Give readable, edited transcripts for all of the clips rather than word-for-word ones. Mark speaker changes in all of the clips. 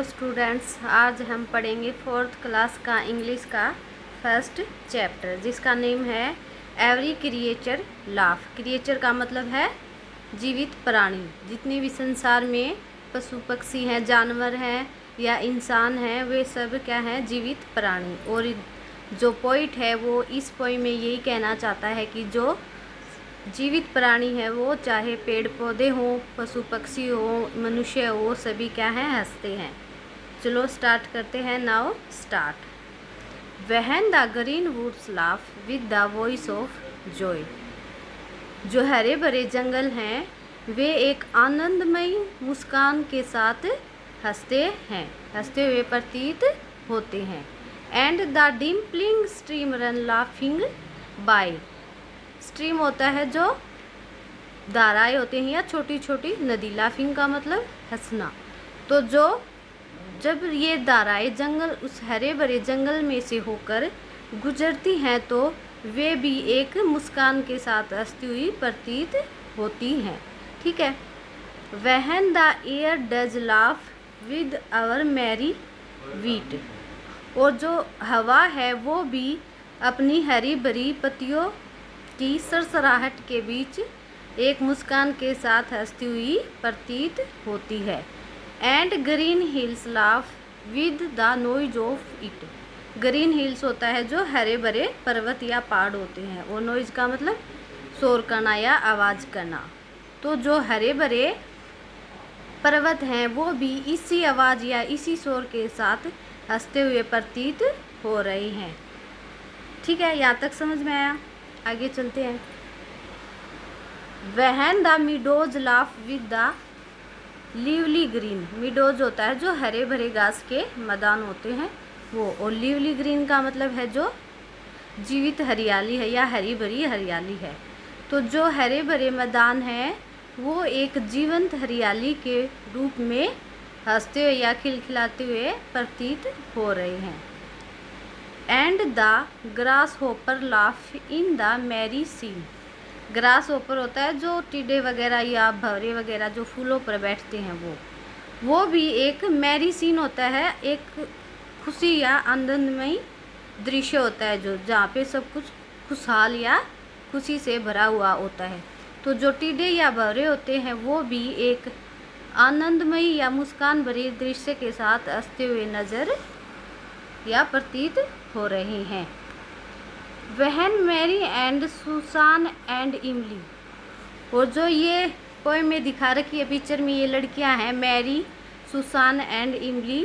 Speaker 1: Hello students, आज हम पढ़ेंगे 4th क्लास का इंग्लिश का फर्स्ट चैप्टर जिसका नेम है एवरी क्रिएचर लाफ। क्रिएचर का मतलब है जीवित प्राणी। जितने भी संसार में पशु पक्षी हैं, जानवर हैं या इंसान हैं, वे सब क्या हैं? जीवित प्राणी। और जो पोइट है वो इस पोइम में यही कहना चाहता है कि जो जीवित प्राणी है वो चाहे पेड़ पौधे हों, पशु पक्षी हो, मनुष्य हो, सभी क्या हैं? हंसते हैं। चलो स्टार्ट करते हैं। Now start. When the green woods laugh with the voice of joy. जो हरे भरे जंगल हैं वे एक आनंदमयी मुस्कान के साथ हंसते हुए प्रतीत होते हैं। And the dimpling stream run laughing by. Stream होता है जो धाराएं होते हैं या छोटी छोटी नदी। लाफिंग का मतलब हंसना। तो जब ये धाराएं जंगल, उस हरे भरे जंगल में से होकर गुजरती हैं तो वे भी एक मुस्कान के साथ हंसती हुई प्रतीत होती हैं। ठीक है। When the air does laugh with our merry wit. और जो हवा है वो भी अपनी हरी भरी पत्तियों की सरसराहट के बीच एक मुस्कान के साथ हंसती हुई प्रतीत होती है। And green hills laugh with the noise of it. Green hills होता है जो हरे भरे पर्वत या पहाड़ होते हैं, और नॉइज का मतलब शोर करना या आवाज़ करना। तो जो हरे भरे पर्वत हैं वो भी इसी आवाज़ या इसी शोर के साथ हंसते हुए प्रतीत हो रहे हैं। ठीक है, यहाँ तक समझ में आया? आगे चलते हैं। When the meadows laugh with the lively green. Meadows होता है जो हरे भरे घास के मैदान होते हैं वो, और लिवली ग्रीन का मतलब है जो जीवित हरियाली है या हरी भरी हरियाली है। तो जो हरे भरे मैदान हैं वो एक जीवंत हरियाली के रूप में हंसते हुए या खिलखिलाते हुए प्रतीत हो रहे हैं। And the grasshopper laugh in the merry scene. Grasshopper होता है जो टिड्डे वगैरह या भंवरे वगैरह जो फूलों पर बैठते हैं वो भी एक मैरी सीन होता है, एक खुशी या आनंदमयी दृश्य होता है जो जहाँ पे सब कुछ खुशहाल या खुशी से भरा हुआ होता है। तो जो टिड्डे या भंवरे होते हैं वो भी एक आनंदमयी या मुस्कान भरे दृश्य के साथ हंसते हुए नजर या प्रतीत हो रहे हैं। वहन मैरी एंड सुसान एंड इमली। और जो ये पोएम में दिखा रखी है पिक्चर में, ये लड़कियां हैं Mary, Susan and Emily,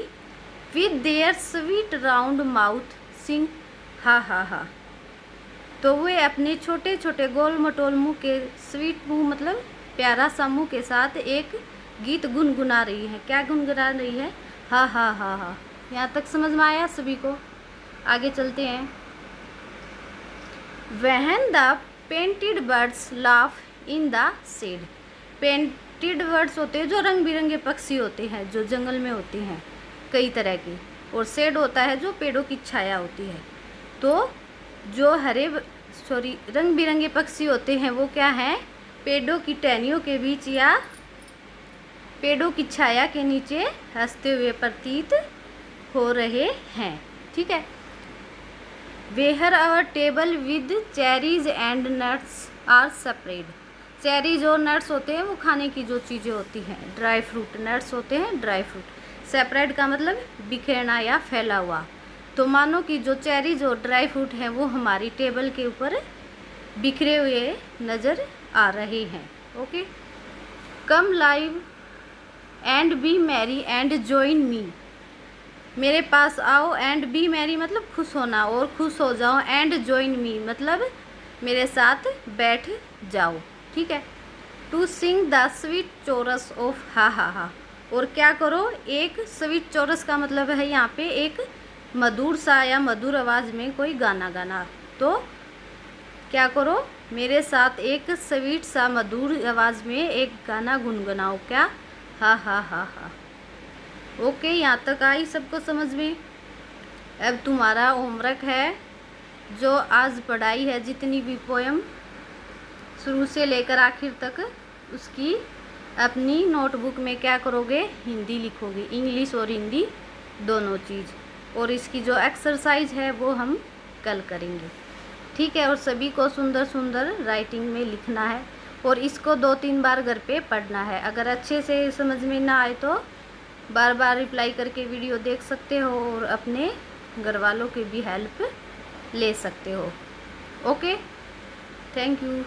Speaker 1: with their sweet round mouth sing ha ha हा। तो वे अपने छोटे छोटे गोल मटोल मुँह के, स्वीट मुँह मतलब प्यारा सा मुँह के साथ एक गीत गुनगुना रही है। क्या गुनगुना रही है? हा हा हा हा। यहाँ तक समझ में आया सभी को? आगे चलते हैं। When the painted birds laugh in the shade. Painted birds होते हैं जो रंग बिरंगे पक्षी होते हैं जो जंगल में होते हैं कई तरह के, और शेड होता है जो पेड़ों की छाया होती है। तो जो रंग बिरंगे पक्षी होते हैं वो क्या हैं? पेड़ों की टहनियों के बीच या पेड़ों की छाया के नीचे हंसते हुए प्रतीत हो रहे हैं। ठीक है। Where our table with cherries and nuts are spread. Cherries और नट्स होते हैं वो खाने की जो चीज़ें होती हैं, ड्राई फ्रूट। नट्स होते हैं ड्राई फ्रूट। सेपरेट का मतलब बिखेरना या फैला हुआ। तो मानो कि जो चेरीज और ड्राई फ्रूट हैं वो हमारी टेबल के ऊपर बिखरे हुए नज़र आ रहे हैं। Okay. Come live and B Mary and join me. मेरे पास आओ, एंड बी मैरी मतलब खुश होना, और खुश हो जाओ। एंड जॉइन मी मतलब मेरे साथ बैठ जाओ। ठीक है। To sing the sweet chorus of ha ha हा। और क्या करो? एक स्वीट चोरस का मतलब है यहाँ पे एक मधुर सा या मधुर आवाज़ में कोई गाना गाना। तो क्या करो? मेरे साथ एक स्वीट सा मधुर आवाज़ में एक गाना गुनगुनाओ। क्या? हा हा हा हा। ओके, यहाँ तक आई सबको समझ में? अब तुम्हारा होमवर्क है जो आज पढ़ाई है जितनी भी पोएम शुरू से लेकर आखिर तक, उसकी अपनी नोटबुक में क्या करोगे, हिंदी लिखोगे, इंग्लिश और हिंदी दोनों चीज़। और इसकी जो एक्सरसाइज है वो हम कल करेंगे, ठीक है। और सभी को सुंदर सुंदर राइटिंग में लिखना है और इसको 2-3 बार घर पे पढ़ना है। अगर अच्छे से समझ में ना आए तो बार बार रिप्लाई करके वीडियो देख सकते हो और अपने घर वालों की भी हेल्प ले सकते हो। Okay, thank you.